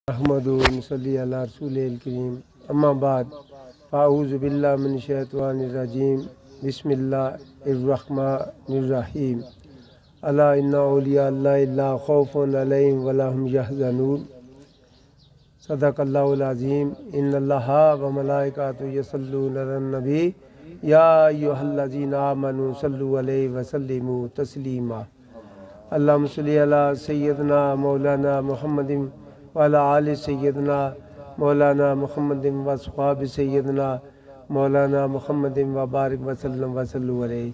احمد صلی اللہ رسول الکریم اما بعد اعوذ باللہ من الشیطان الرجیم بسم اللہ الرحمن الرحیم الا ان اولیاء اللہ لا خوف علیہم ولا هم یحزنون صدق اللہ العظیم ان اللہ و ملائکۃ یصلون علی النبی یا ایھا الذین آمنوا صلوا علیہ وسلموا تسلیما اللہم صلی علی سیدنا مولانا محمد وعلی آل سیدنا مولانا محمد واصحاب سیدنا مولانا محمد وبارک وسلم وصلوا علیہ۔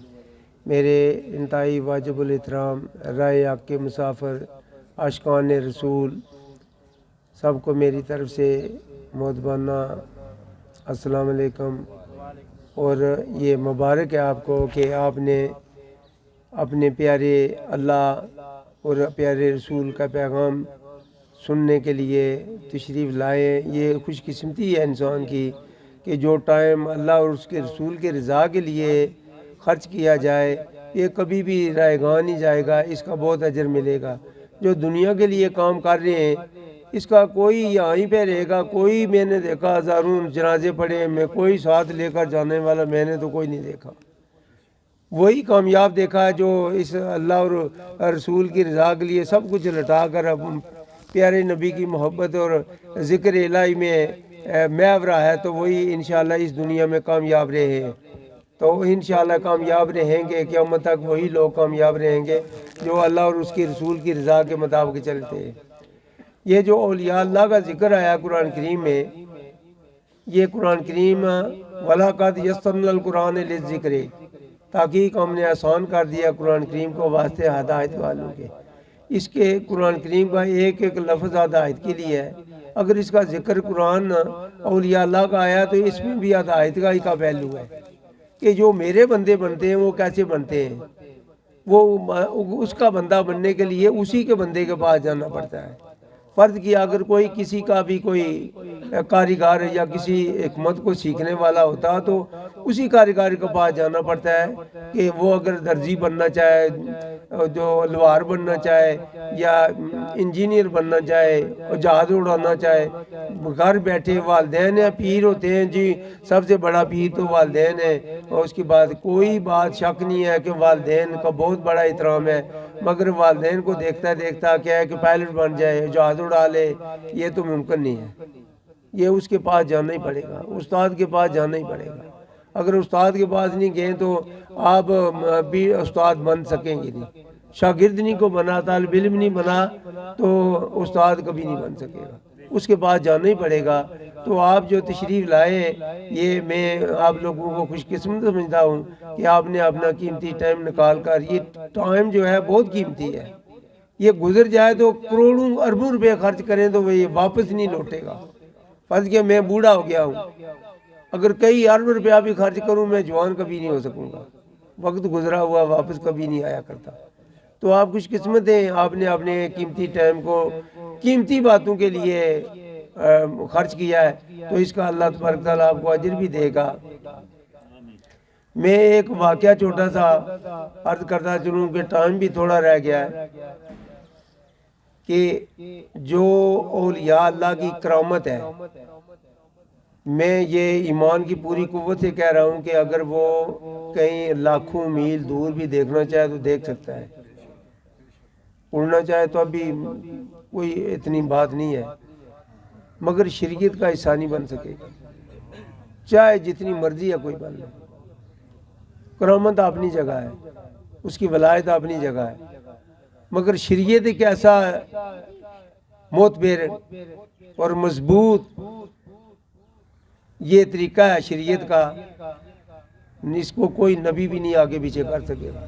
میرے انتہائی واجب الاحترام رائے حق کے مسافر عاشقان رسول سب کو میری طرف سے مودبانہ السلام علیکم، اور یہ مبارک ہے آپ کو کہ آپ نے اپنے پیارے اللہ اور پیارے رسول کا پیغام سننے کے لیے تشریف لائے۔ یہ خوش قسمتی ہے انسان کی کہ جو ٹائم اللہ اور اس کے رسول کے رضا کے لیے خرچ کیا جائے یہ کبھی بھی رائے گاہ نہیں جائے گا، اس کا بہت اجر ملے گا۔ جو دنیا کے لیے کام کر رہے ہیں اس کا کوئی یہیں پہ رہے گا، کوئی میں نے دیکھا ہزاروں جنازے پڑے میں کوئی ساتھ لے کر جانے والا میں نے تو کوئی نہیں دیکھا۔ وہی کامیاب دیکھا ہے جو اس اللہ اور رسول کی رضا کے لیے سب کچھ لٹا کر اب پیارے نبی کی محبت اور ذکر الہی میں محو رہا ہے، تو وہی انشاءاللہ اس دنیا میں کامیاب رہے ہیں۔ تو انشاءاللہ کامیاب رہیں گے، قیامت تک وہی لوگ کامیاب رہیں گے جو اللہ اور اس کی رسول کی رضا کے مطابق چلتے ہیں۔ یہ جو اولیاء اللہ کا ذکر آیا قرآن کریم میں، یہ قرآن کریم وَلَقَدْ يَسَّرْنَا الْقُرْآنَ لِلذِّكْرِ، تحقیق ہم نے آسان کر دیا قرآن کریم کو واسطے ہدایت والوں کے۔ اس کے قرآن کریم کا ایک ایک لفظ ہدایت کے لیے ہے۔ اگر اس کا ذکر قرآن اولیاء اللہ کا آیا تو اس میں بھی ہدایت کا ہی کا پہلو ہے کہ جو میرے بندے بنتے ہیں وہ کیسے بنتے ہیں۔ وہ اس کا بندہ بننے کے لیے اسی کے بندے کے پاس جانا پڑتا ہے۔ فرض کیا اگر کوئی کسی کا بھی کوئی کاریگر یا کسی حکمت کو سیکھنے والا ہوتا تو اسی کاریگر کے پاس جانا پڑتا ہے کہ وہ اگر درزی بننا چاہے، جو لوہار بننا چاہے یا انجینئر بننا چاہے اور جہاز اڑانا چاہے، گھر بیٹھے والدین ہیں، پیر ہوتے ہیں، جی سب سے بڑا پیر تو والدین ہے، اور اس کے بعد کوئی بات شک نہیں ہے کہ والدین کا بہت بڑا احترام ہے، مگر والدین کو دیکھتا دیکھتا کیا ہے کہ پائلٹ بن جائے، جہاز اڑا لے، یہ تو ممکن نہیں ہے۔ یہ اس کے پاس جانا ہی پڑے گا، استاد کے پاس جانا ہی پڑے گا۔ اگر استاد کے پاس نہیں گئے تو آپ بھی استاد بن سکیں گے نہیں۔ شاگرد نہیں کو بنا، طالب علم نہیں بنا تو استاد کبھی نہیں بن سکے گا، اس کے پاس جانا ہی پڑے گا۔ تو آپ جو تشریف لائے، یہ میں آپ لوگوں کو خوش قسمت سمجھتا ہوں کہ آپ نے اپنا قیمتی ٹائم نکال کر، یہ ٹائم جو ہے بہت قیمتی ہے، یہ گزر جائے تو کروڑوں اربوں روپے خرچ کریں تو وہ یہ واپس نہیں لوٹے گا۔ فرض کیا میں بوڑھا ہو گیا ہوں، اگر کئی ارب روپیہ بھی خرچ کروں میں جوان کبھی نہیں ہو سکوں گا، وقت گزرا ہوا واپس کبھی نہیں آیا کرتا۔ تو آپ خوش قسمت ہیں، آپ نے اپنے قیمتی ٹائم کو قیمتی باتوں کے لیے خرچ کیا ہے، تو اس کا اللہ تبارک تعالیٰ آپ کو اجر بھی دے گا۔ میں ایک واقعہ چھوٹا سا عرض کرتا چلوں کہ ٹائم بھی تھوڑا رہ گیا ہے، کہ جو اولیاء اللہ کی کرامت ہے، میں یہ ایمان کی پوری قوت سے کہہ رہا ہوں کہ اگر وہ کہیں لاکھوں میل دور بھی دیکھنا چاہے تو دیکھ سکتا ہے، اڑنا چاہے تو ابھی کوئی اتنی بات نہیں ہے، مگر شریعت کا حصہ نہیں بن سکے گا، چاہے جتنی مرضی ہے کوئی بن لے۔ کرامت اپنی جگہ ہے، اس کی ولایت اپنی جگہ ہے، مگر شریعت ایک ایسا معتبر اور مضبوط یہ طریقہ ہے شریعت کا، اس کو کوئی نبی بھی نہیں آگے پیچھے کر سکے گا،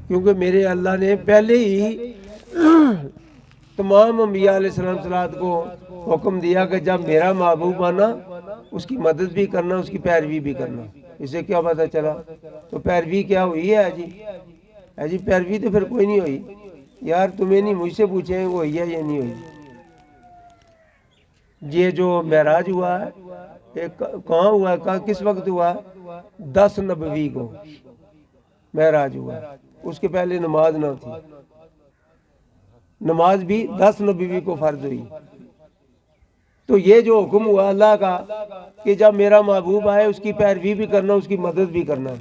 کیونکہ میرے اللہ نے پہلے ہی تمام انبیاء علیہ السلام کو حکم دیا کہ جب میرا محبوب آنا اس کی مدد بھی کرنا، اس کی پیروی بھی کرنا۔ اسے کیا پتہ چلا؟ تو پیروی کیا ہوئی ہے جی پیروی تو پھر کوئی نہیں ہوئی یار، تمہیں نہیں مجھ سے پوچھیں وہ ہوئی ہے یا نہیں ہوئی۔ یہ جو معراج ہوا ہے کہاں ہوا ہے، کس وقت ہوا ہے؟ 10 نبوی کو معراج ہوا، اس کے پہلے نماز نہ تھی، نماز بھی 10 نبوی کو فرض ہوئی، تو یہ جو حکم ہوا اللہ کا کہ جب میرا محبوب آئے اس کی پیروی بھی کرنا، اس کی مدد بھی کرنا،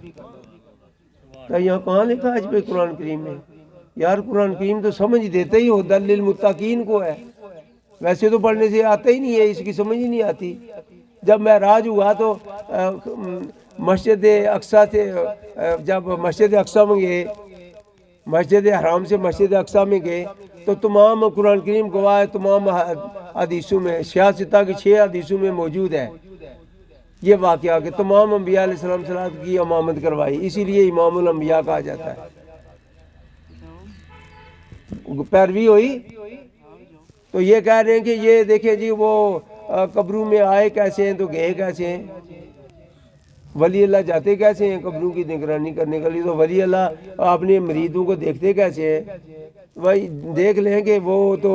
تو یہاں کہاں لکھا ہے پہ قرآن کریم میں؟ یار قرآن کریم تو سمجھ دیتے ہی ہو ہدی للمتقین کو ہے، ویسے تو پڑھنے سے آتا ہی نہیں ہے، اس کی سمجھ ہی نہیں آتی۔ جب معراج ہوا تو مسجد اقصیٰ سے جب مسجد اقصیٰ میں گئے، مسجد حرام سے مسجد اقصیٰ میں گئے تو تمام قرآن کریم گواہ ہے، تمام حدیثوں میں 66 کی 6 حدیثوں میں موجود ہے یہ واقعہ کہ تمام انبیاء علیہ السلام صلاۃ کی امامت کروائی، اسی لیے امام الانبیاء کہا جاتا ہے۔ پیروی ہوئی تو یہ کہہ رہے ہیں کہ یہ دیکھیں جی وہ قبروں میں آئے کیسے ہیں تو گئے کیسے ہیں، ولی اللہ جاتے کیسے ہیں قبروں کی نگرانی کرنے کے لیے، تو ولی اللہ اپنے مریدوں کو دیکھتے کیسے ہیں؟ بھائی دیکھ لیں کہ وہ تو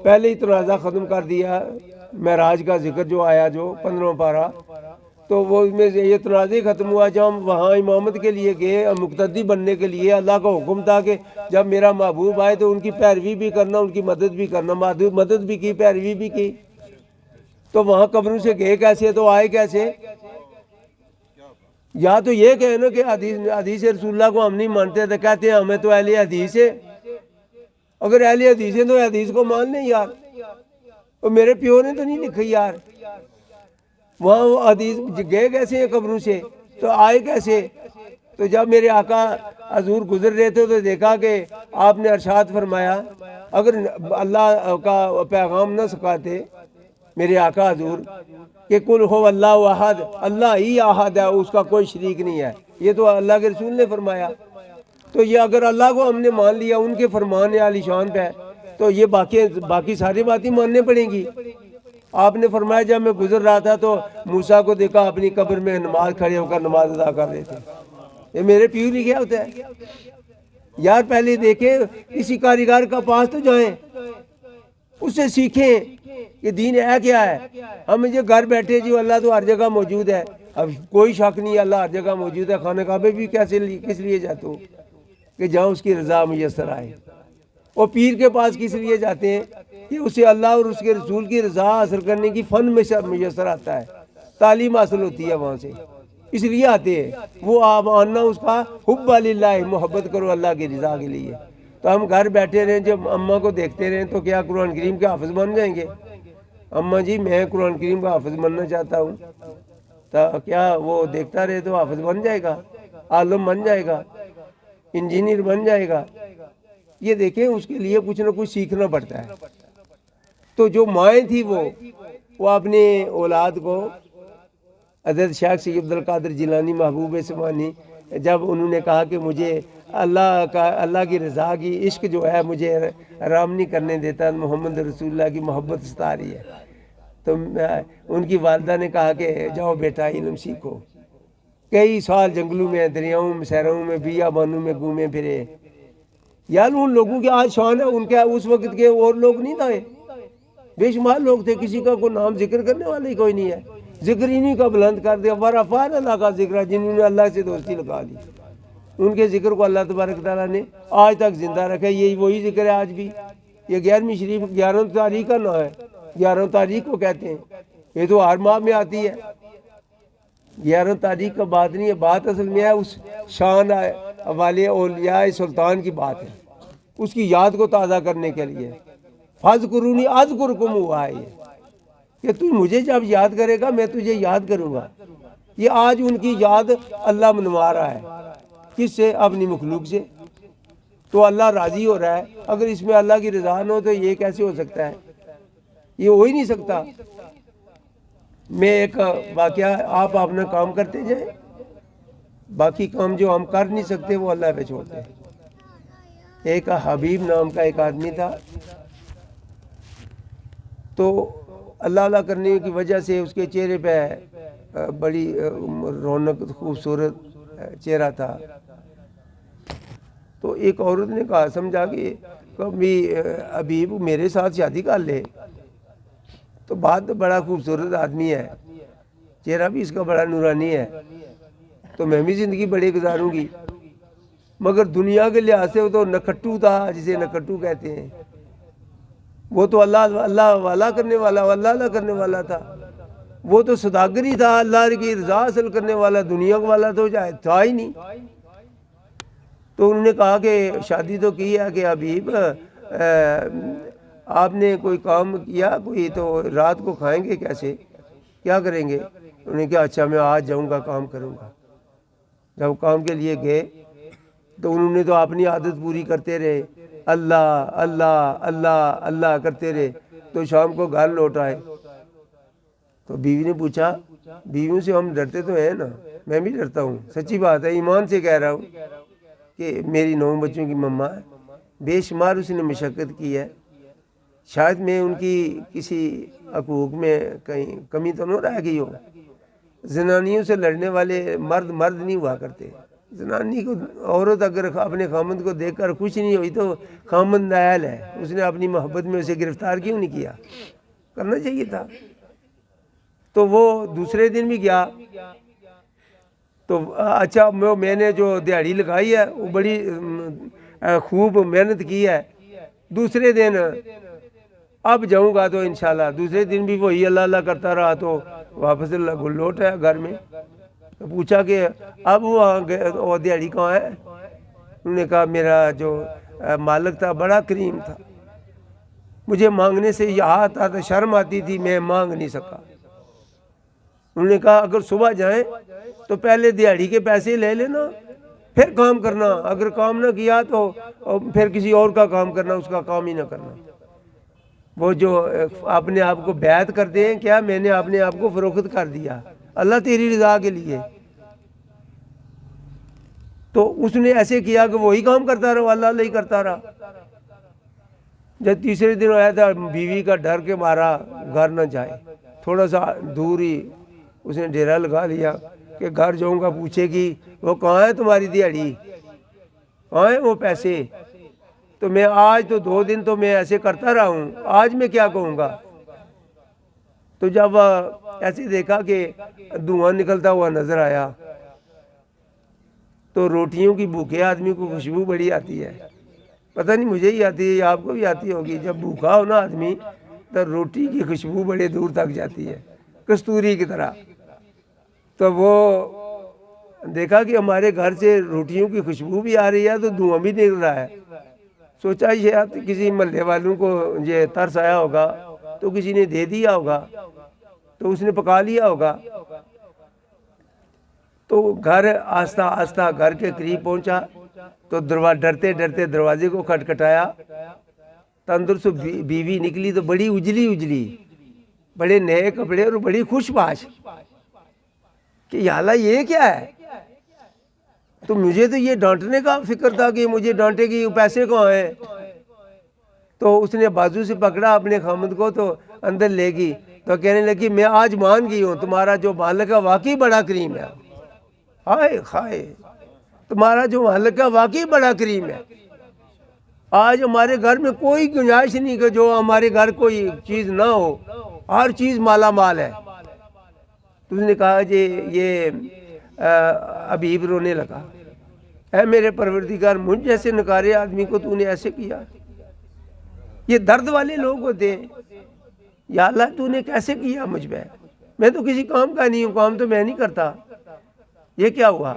پہلے ہی تنازع ختم کر دیا، معراج کا ذکر جو آیا جو 15واں پارہ، تو وہ میں سے یہ تنازع ختم ہوا جب ہم وہاں امامت کے لیے گئے، مقتدی بننے کے لیے۔ اللہ کا حکم تھا کہ جب میرا محبوب آئے تو ان کی پیروی بھی کرنا، ان کی مدد بھی کرنا، مدد بھی کی، پیروی بھی کی۔ تو وہاں قبروں سے گئے کیسے تو آئے کیسے؟ یا تو یہ کہے نا کہ حدیث رسول اللہ کو ہم نہیں مانتے، تو کہتے ہیں ہمیں تو اہل حدیث ہے۔ اگر اہل حدیث ہیں تو حدیث کو مان لیں یار، اور میرے پیو نے تو نہیں لکھی یار۔ وہاں وہ حدیث گئے کیسے ہیں قبروں سے تو آئے کیسے؟ تو جب میرے آقا حضور گزر رہے تھے تو دیکھا کہ آپ نے ارشاد فرمایا، اگر اللہ کا پیغام نہ سکھاتے میرے آقا حضور کہ قل هو اللہ احد، اللہ ہی احد ہے، اس کا کوئی شریک نہیں ہے، یہ تو اللہ کے رسول نے فرمایا۔ تو یہ اگر اللہ کو ہم نے مان لیا، ان کے فرمان عالی شان پہ، تو یہ باقی ساری باتیں ماننے پڑیں گی۔ آپ نے فرمایا جب میں گزر رہا تھا تو موسیٰ کو دیکھا اپنی قبر میں نماز کھڑے ہو کر نماز ادا کر رہے تھے۔ یہ میرے پیو لکھا ہوتا ہے یار، پہلے دیکھیں کسی کاریگر کا پاس تو جائیں، اس سے سیکھیں کہ دین ہے کیا ہے۔ ہم جو گھر بیٹھے جو اللہ تو ہر جگہ موجود ہے، اب کوئی شک نہیں اللہ ہر جگہ موجود ہے، خانہ کعبے بھی کس لیے جاتے ہو کہ جہاں اس کی رضا میسر آئے، اور پیر کے پاس کس لیے جاتے ہیں کہ اسے اللہ اور اس کے رسول کی رضا حاصل کرنے کی فن میسر آتا ہے، تعلیم حاصل ہوتی ہے وہاں سے، اس لیے آتے ہیں۔ وہ آپ آنا اس کا حب للہ، محبت کرو اللہ کی رضا کے لیے۔ تو ہم گھر بیٹھے رہیں جب اماں کو دیکھتے رہیں تو کیا قرآن کریم کے حافظ بن جائیں گے؟ اماں جی میں قرآن کریم کا حافظ بننا چاہتا ہوں، تو کیا وہ دیکھتا رہے تو حافظ بن جائے گا، عالم بن جائے گا، انجینئر بن جائے گا؟ یہ دیکھیں اس کے لیے کچھ نہ کچھ سیکھنا پڑتا ہے۔ تو جو مائیں تھی وہ اپنے اولاد کو، حضرت شیخ سید عبدالقادر جیلانی محبوب سبحانی، جب انہوں نے کہا کہ مجھے اللہ کی رضا کی عشق جو ہے مجھے آرام نہیں کرنے دیتا، محمد رسول اللہ کی محبت ستا رہی ہے، تو ان کی والدہ نے کہا کہ جاؤ بیٹا علم سیکھو۔ کئی سال جنگلوں میں، دریاؤں میں، صحراؤں میں، بیابانوں میں گھومے پھرے یار۔ ان لوگوں کی آج شان ہے، ان کے اس وقت کے اور لوگ نہیں تھے، بے شمار لوگ تھے، کسی کا کوئی نام ذکر کرنے والا ہی کوئی نہیں ہے، ذکر انہی کا بلند کر دیا۔ ورفعنا اللہ کا ذکر، جنہوں نے اللہ سے دوستی لگا لی، ان کے ذکر کو اللہ تبارک تعالیٰ نے آج تک زندہ رکھا ہے۔ یہی وہی ذکر ہے آج بھی۔ یہ 11ویں شریف 11 تاریخ کا نام ہے، 11 تاریخ کو کہتے ہیں، یہ تو ہر ماہ میں آتی ہے۔ 11 تاریخ کا بات نہیں ہے، بات اصل میں ہے اس شان والے اولیاء سلطان کی بات ہے، اس کی یاد کو تازہ کرنے کے لیے۔ فاذکرونی اذکرکم ہوا ہے یہ کہ تو مجھے جب یاد کرے گا میں تجھے یاد کروں گا۔ یہ آج ان کی یاد اللہ منوا رہا ہے، کس سے؟ اپنی مخلوق سے۔ تو اللہ راضی ہو رہا ہے، اگر اس میں اللہ کی رضا نہ ہو تو یہ کیسے ہو سکتا ہے؟ یہ ہو ہی نہیں سکتا۔ میں ایک واقعہ، آپ اپنا کام کرتے جائیں، باقی کام جو ہم کر نہیں سکتے وہ اللہ پہ چھوڑتے ہیں۔ ایک حبیب نام کا ایک آدمی تھا، تو اللہ کرنے کی وجہ سے اس کے چہرے پہ بڑی رونق، خوبصورت چہرہ تھا۔ تو ایک عورت نے کہا، سمجھا کہ کبھی حبیب میرے ساتھ شادی کر لے، تو بات بڑا خوبصورت آدمی ہے، چہرہ بھی اس کا بڑا نورانی ہے، تو میں بھی زندگی بڑی گزاروں گی، مگر دنیا کے لحاظ سے وہ تو نکھٹو تھا، جسے نکھٹو کہتے ہیں، وہ تو اللہ والا کرنے والا، اللہ کرنے والا تھا، وہ تو صداقت ہی تھا، اللہ کی رضا حاصل کرنے والا، دنیا والا تو تھا ہی نہیں۔ تو انہوں نے کہا کہ شادی تو کی ہے کہ حبیب آپ نے کوئی کام کیا کوئی، تو رات کو کھائیں گے کیسے، کیا کریں گے؟ انہوں نے کہا اچھا میں آج جاؤں گا، کام کروں گا۔ جب کام کے لیے گئے تو انہوں نے تو اپنی عادت پوری کرتے رہے، اللہ اللہ اللہ اللہ کرتے رہے، تو شام کو گھر لوٹ آئے۔ تو بیوی نے پوچھا، بیویوں سے ہم ڈرتے تو ہیں نا، میں بھی ڈرتا ہوں، سچی بات ہے، ایمان سے کہہ رہا ہوں کہ میری 9 بچوں کی مما ہے، بے شمار اس نے مشقت کی ہے، شاید میں ان کی کسی حقوق میں کہیں کمی تو نہ رہ گئی ہو۔ زنانیوں سے لڑنے والے مرد نہیں ہوا کرتے، زنانی کو عورت اگر اپنے خامند کو دیکھ کر خوش نہیں ہوئی تو خامند نائل ہے، اس نے اپنی محبت میں اسے گرفتار کیوں نہیں کیا، کرنا چاہیے تھا۔ تو وہ دوسرے دن بھی گیا، تو اچھا میں نے جو دیہڑی لگائی ہے وہ بڑی خوب محنت کی ہے، دوسرے دن اب جاؤں گا تو انشاءاللہ، دوسرے دن بھی وہی اللہ اللہ کرتا رہا، تو واپس لوٹ ہے گھر میں۔ تو پوچھا کہ اب وہ دیہڑی کہاں ہے؟ انہوں نے کہا میرا جو مالک تھا بڑا کریم تھا، مجھے مانگنے سے یہ آتا تو شرم آتی تھی، میں مانگ نہیں سکا۔ انہوں نے کہا اگر صبح جائیں تو پہلے دیہڑی کے پیسے لے لینا، پھر کام کرنا، اگر کام نہ کیا تو پھر کسی اور کا کام کرنا، اس کا کام ہی نہ کرنا۔ وہ جو اپنے آپ کو بیعت کرتے ہیں، کیا میں نے اپنے آپ کو فروخت کر دیا اللہ تیری رضا کے لیے، تو اس نے ایسے کیا کہ وہی کام کرتا رہا، اللہ اللہ ہی کرتا رہا۔ جب تیسرے دن آیا تھا، بیوی کا ڈر کے مارا گھر نہ جائے، تھوڑا سا دور ہی اس نے ڈیرا لگا لیا کہ گھر جاؤں گا پوچھے گی وہ کہاں ہے تمہاری دیہڑی، کہاں ہے وہ پیسے، تو میں آج تو 2 دن تو میں ایسے کرتا رہا ہوں، آج میں کیا کہوں گا۔ تو جب ایسے دیکھا کہ دھواں نکلتا ہوا نظر آیا، تو روٹیوں کی بھوکے آدمی کو خوشبو بڑی آتی ہے، پتہ نہیں مجھے ہی آتی ہے یا آپ کو بھی آتی ہوگی، جب بھوکا ہو نا آدمی تو روٹی کی خوشبو بڑے دور تک جاتی ہے، کستوری کی طرح۔ تو وہ دیکھا کہ ہمارے گھر سے روٹیوں کی خوشبو بھی آ رہی ہے تو دھواں بھی نکل رہا ہے، سوچا یہ کسی محلے والوں کو یہ ترس آیا ہوگا تو کسی نے دے دیا ہوگا، تو اس نے پکا لیا ہوگا۔ تو گھر آہستہ آہستہ گھر کے قریب پہنچا تو ڈرتے ڈرتے دروازے کو کھٹکھٹایا، تو اندر سے بیوی نکلی تو بڑی اجلی، بڑے نئے کپڑے اور بڑی خوش باش، کہ یا اللہ یہ کیا ہے؟ تو مجھے تو یہ ڈانٹنے کا فکر تھا کہ مجھے ڈانٹے گی، پیسے کہاں ہیں؟ تو اس نے بازو سے پکڑا اپنے خامد کو تو اندر لے گی، تو کہنے لگی میں آج مان گئی ہوں تمہارا جو مالک ہے واقعی بڑا کریم ہے، ہائے ہائے تمہارا جو مالک ہے واقعی بڑا کریم ہے، آج ہمارے گھر میں کوئی گنجائش نہیں کہ جو ہمارے گھر کوئی چیز نہ ہو، ہر چیز مالا مال ہے۔ تو اس نے کہا جی یہ حبیب رونے لگا، اے میرے پروردگار مجھ جیسے نکارے آدمی کو تو نے ایسے کیا، یہ درد والے لوگ ہوتے ہیں، یا اللہ تو نے کیسے کیا مجھ پہ، میں تو کسی کام کا نہیں ہوں، کام تو میں نہیں کرتا، یہ کیا ہوا؟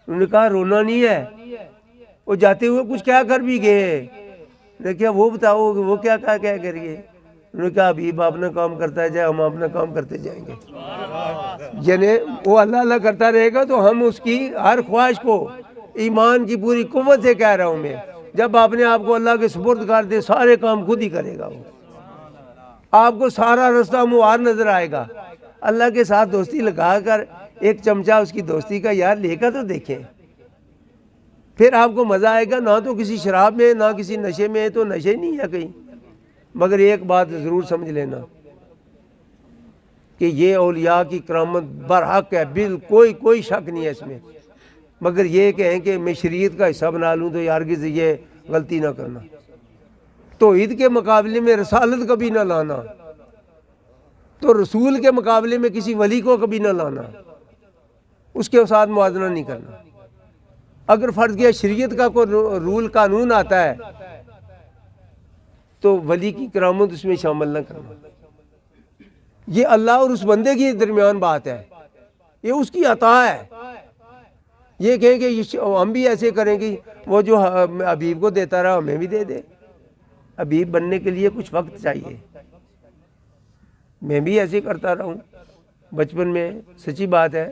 انہوں نے کہا رونا نہیں ہے، وہ جاتے ہوئے کچھ کیا کر بھی گئے، نے کہا وہ بتاؤ وہ کیا کر گئے؟ انہوں نے کہا حبیب اپنا کام کرتا جائے، ہم اپنا کام کرتے جائیں گے، یعنی وہ اللہ اللہ کرتا رہے گا تو ہم اس کی ہر خواہش کو ایمان کی پوری قوت سے کہہ رہا ہوں میں، جب اپنے آپ کو اللہ کے سپرد کر دے سارے کام خود ہی کرے گا، وہ آپ کو سارا رستہ ہموار نظر آئے گا۔ اللہ کے ساتھ دوستی لگا کر ایک چمچہ اس کی دوستی کا یار لے کر تو دیکھیں، پھر آپ کو مزہ آئے گا، نہ تو کسی شراب میں نہ کسی نشے میں، تو نشے نہیں ہے کہیں۔ مگر ایک بات ضرور سمجھ لینا کہ یہ اولیاء کی کرامت برحق ہے، بالکل کوئی شک نہیں ہے اس میں، مگر یہ کہیں کہ میں شریعت کا حصہ بنا لوں تو ہرگز یہ غلطی نہ کرنا، توحید کے مقابلے میں رسالت کبھی نہ لانا، تو رسول کے مقابلے میں کسی ولی کو کبھی نہ لانا، اس کے ساتھ موازنہ نہیں کرنا۔ اگر فرض کیا شریعت کا کوئی رول قانون آتا ہے تو ولی کی کرامت اس میں شامل نہ کرنا. یہ اللہ اور اس بندے کے درمیان بات ہے، یہ اس کی عطا ہے. یہ کہیں کہ ہم بھی ایسے کریں گے، وہ جو حبیب کو دیتا رہا ہمیں بھی دے دے. حبیب بننے کے لیے کچھ وقت چاہیے. میں بھی ایسے کرتا رہا ہوں بچپن میں، سچی بات ہے.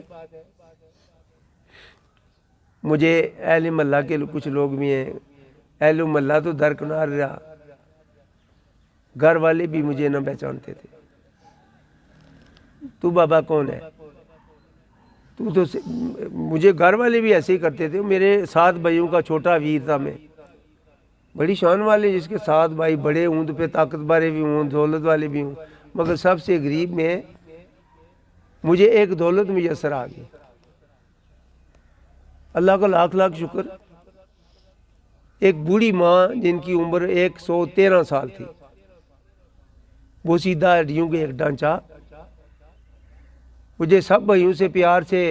مجھے اہل محلہ کے کچھ لوگ بھی ہیں، اہل محلہ تو درکنار رہا، گھر والے بھی مجھے نہ پہچانتے تھے. تو بابا کون ہے؟ تو مجھے گھر والے بھی ایسے ہی کرتے تھے. میرے 7 بھائیوں کا چھوٹا ویر تھا میں، بڑی شان والے، جس کے 7 بھائی بڑے ہوں تو پھر طاقت والے بھی ہوں، دولت والے بھی ہوں، مگر سب سے غریب میں مجھے ایک دولت میسر آ گئی. اللہ کا لاکھ لاکھ شکر. ایک بوڑھی ماں جن کی عمر 113 سال تھی، وہ سیدھا ہڈیوں کے ایک ڈھانچہ، مجھے سب بھائیوں سے پیار سے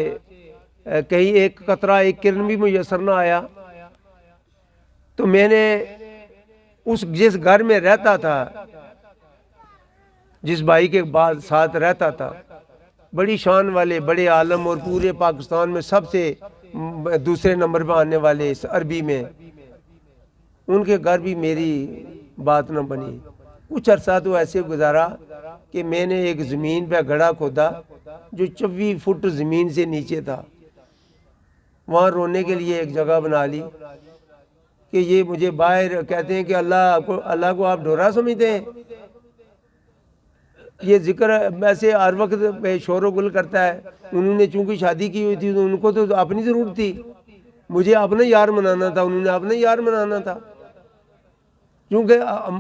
کہیں ایک قطرہ ایک کرن بھی میسر نہ آیا. تو میں نے جس گھر میں رہتا تھا، جس بھائی کے بعد ساتھ رہتا تھا، بڑی شان والے بڑے عالم اور پورے پاکستان میں سب سے دوسرے نمبر پہ آنے والے اس عربی میں، ان کے گھر بھی میری بات نہ بنی. کچھ عرصہ تو ایسے گزارا کہ میں نے ایک زمین پہ گڑھا کھودا جو 24 فٹ زمین سے نیچے تھا. وہاں رونے کے لیے ایک جگہ بنا لی کہ یہ مجھے باہر کہتے ہیں کہ اللہ کو آپ ڈھورا سمجھتے ہیں. یہ ذکر ویسے ہر وقت شور و گل کرتا ہے. انہوں نے چونکہ شادی کی ہوئی تھی تو ان کو تو اپنی ضرورت تھی، مجھے اپنا یار منانا تھا، انہوں نے اپنا یار منانا تھا. کیونکہ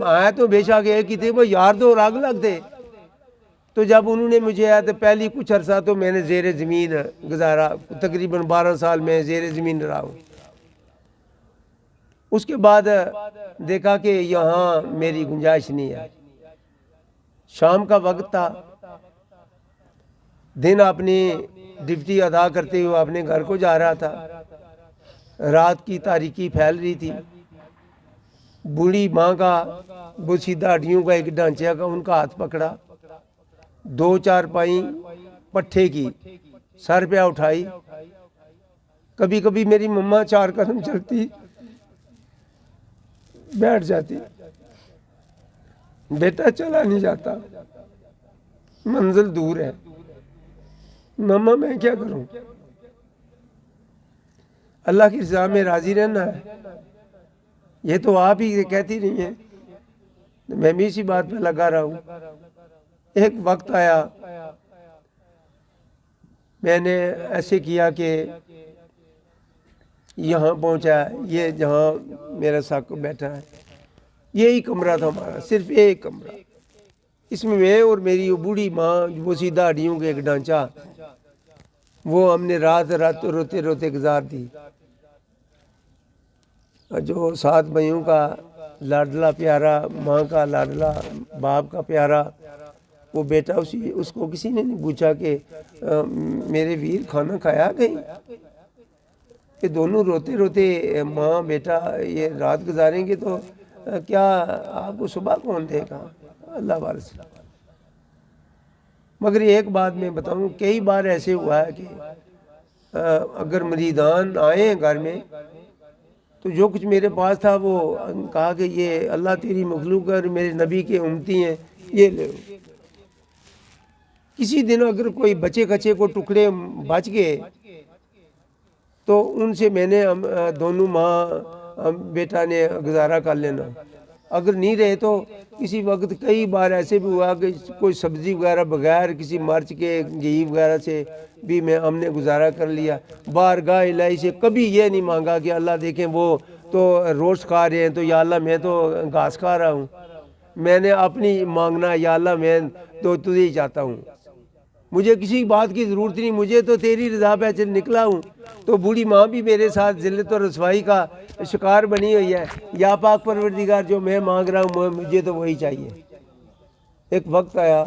آیا تو بے شک ایک ہی تھے، وہ یار تو الگ الگ تھے. تو جب انہوں نے مجھے آیا تو پہلی کچھ عرصہ تو میں نے زیر زمین گزارا، تقریباً 12 سال میں زیر زمین رہا ہوں. اس کے بعد دیکھا کہ یہاں میری گنجائش نہیں ہے. شام کا وقت تھا، دن اپنی ڈیوٹی ادا کرتے ہوئے اپنے گھر کو جا رہا تھا. رات کی تاریکی پھیل رہی تھی. بوڑھی ماں کا وہ سیدھا ہڈیوں کا ایک ڈھانچے کا ان کا ہاتھ پکڑا، 2 چارپائی پٹھے کی سر پہ اٹھائی. کبھی کبھی میری مما 4 قدم چلتی بیٹھ جاتی، بیٹا چلا نہیں جاتا، منزل دور ہے. مما میں کیا کروں؟ اللہ کی رضا میں راضی رہنا ہے. یہ تو آپ ہی کہتی نہیں ہیں، میں بھی اسی بات پہ لگا رہا ہوں. ایک وقت آیا، میں نے ایسے کیا کہ یہاں پہنچا، یہ جہاں میرا ساکو بیٹھا ہے، یہی کمرہ تھا ہمارا، صرف ایک کمرہ. اس میں میں اور میری وہ بوڑھی ماں، وہ سیدھا ہڈیوں کے ایک ڈھانچہ، وہ ہم نے رات روتے روتے گزار دی. جو 7 بھائیوں کا لاڈلا پیارا، ماں کا لاڈلا، باپ کا پیارا وہ بیٹا، اس کو کسی نے نہیں پوچھا کہ میرے ویر کھانا کھایا کہیں؟ کہ دونوں روتے روتے ماں بیٹا یہ رات گزاریں گے تو کیا آپ کو صبح کون دے گا؟ اللہ وارث. مگر ایک بات میں بتاؤں، کئی بار ایسے ہوا ہے کہ اگر مریدان آئے گھر میں تو جو کچھ میرے پاس تھا وہ کہا کہ یہ اللہ تیری مخلوق اور میرے نبی کے امتی ہیں، یہ لے. کسی دن اگر کوئی بچے کچے کو ٹکڑے بچ گئے تو ان سے میں نے دونوں ماں بیٹا نے گزارا کر لینا. اگر نہیں رہے تو کسی وقت کئی بار ایسے بھی ہوا کہ کوئی سبزی وغیرہ بغیر کسی مرچ کے گھی وغیرہ سے بھی ہم نے گزارا کر لیا. بارگاہ الہی سے کبھی یہ نہیں مانگا کہ اللہ دیکھیں وہ تو روز کھا رہے ہیں تو یا اللہ میں تو گھاس کھا رہا ہوں. میں نے اپنی مانگنا، یا اللہ میں تو تجھے ہی چاہتا ہوں، مجھے کسی بات کی ضرورت نہیں، مجھے تو تیری رضا پہ چل نکلا ہوں. تو بوڑھی ماں بھی میرے ساتھ ذلت اور رسوائی کا شکار بنی ہوئی ہے. یا پاک پروردگار جو میں مانگ رہا ہوں مجھے تو وہی چاہیے. ایک وقت آیا،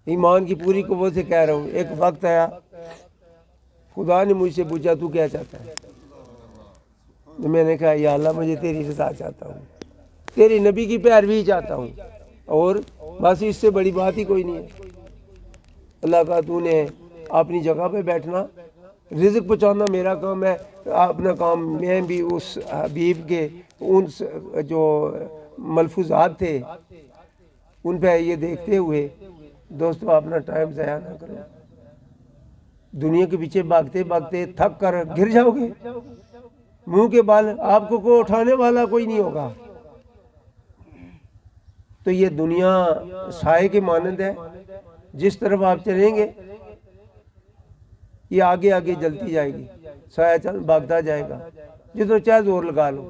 ایمان کی پوری قوت سے کہہ رہا ہوں، ایک وقت آیا خدا نے مجھ سے پوچھا تو کیا چاہتا ہے؟ تو میں نے کہا یا اللہ مجھے تیری رضا چاہتا ہوں، تیرے نبی کی پیروی چاہتا ہوں، اور بس اس سے بڑی بات ہی کوئی نہیں ہے۔ اللہ کا تو نے اپنی جگہ پہ بیٹھنا، رزق پہنچانا میرا کام ہے، اپنا کام میں بھی اس حبیب کے ان جو ملفوظات تھے ان پہ یہ دیکھتے ہوئے دوستو اپنا ٹائم ضائع نہ کرو۔ دنیا کے پیچھے بھاگتے بھاگتے تھک کر گر جاؤ گے، منہ کے بال آپ کو اٹھانے والا کوئی نہیں ہوگا۔ تو یہ دنیا سائے کے مانند ہے، جس طرف آپ چلیں گے یہ آگے آگے جلتی جائے گی، سایہ چل بھاگتا جائے گا، جتنا چاہے زور لگا لو۔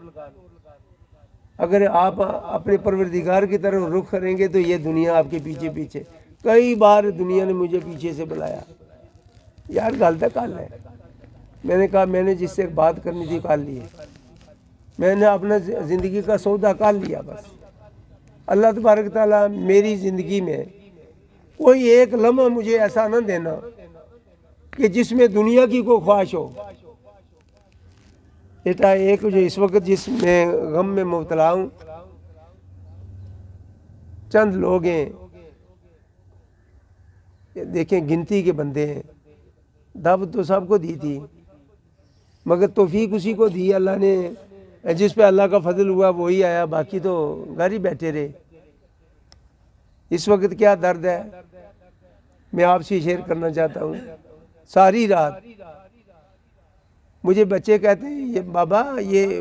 اگر آپ اپنے پروردگار کی طرف رخ کریں گے تو یہ دنیا آپ کے پیچھے پیچھے۔ کئی بار دنیا نے مجھے پیچھے سے بلایا، یار غلط کال ہے، میں نے کہا میں نے جس سے بات کرنی تھی کر لی ہے، میں نے اپنا زندگی کا سودا کر لیا بس۔ اللہ تبارک تعالیٰ میری زندگی میں کوئی ایک لمحہ مجھے ایسا نہ دینا کہ جس میں دنیا کی کوئی خواہش ہو۔ بیٹا ایک جو اس وقت جس میں غم میں مبتلا ہوں، چند لوگ ہیں، دیکھیں گنتی کے بندے ہیں، دعوت تو سب کو دی تھی مگر توفیق اسی کو دی اللہ نے، جس پہ اللہ کا فضل ہوا وہی آیا، باقی تو گھر ہی بیٹھے رہے۔ اس وقت کیا درد ہے میں آپ سے شیئر کرنا چاہتا ہوں۔ ساری رات مجھے بچے کہتے ہیں یہ بابا یہ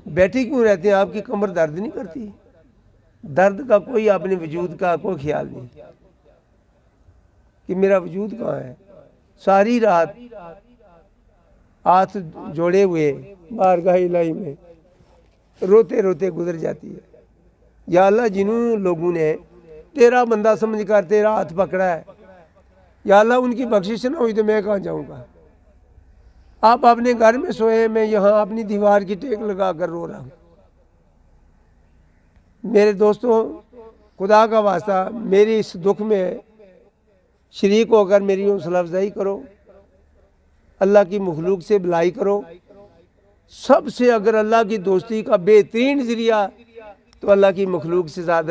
بیٹھے کیوں رہتے ہیں، آپ کی کمر درد نہیں کرتی؟ درد کا کوئی اپنے وجود کا کوئی خیال نہیں کہ میرا وجود کہاں ہے۔ ساری رات ہاتھ جوڑے ہوئے بارگاہ الہی میں روتے روتے گزر جاتی ہے۔ یا اللہ جنہوں لوگوں نے تیرا بندہ سمجھ کر تیرا ہاتھ پکڑا ہے، یا اللہ ان کی بخشش نہ ہوئی تو میں کہاں جاؤں گا۔ آپ اپنے گھر میں سوئے، میں یہاں اپنی دیوار کی ٹیک لگا کر رو رہا ہوں۔ میرے دوستوں خدا کا واسطہ میری اس دکھ میں شریک ہو کر میری حوصلہ افزائی کرو، اللہ کی مخلوق سے بلائی کرو۔ سب سے اگر اللہ کی دوستی کا بہترین ذریعہ تو اللہ کی مخلوق سے زیادہ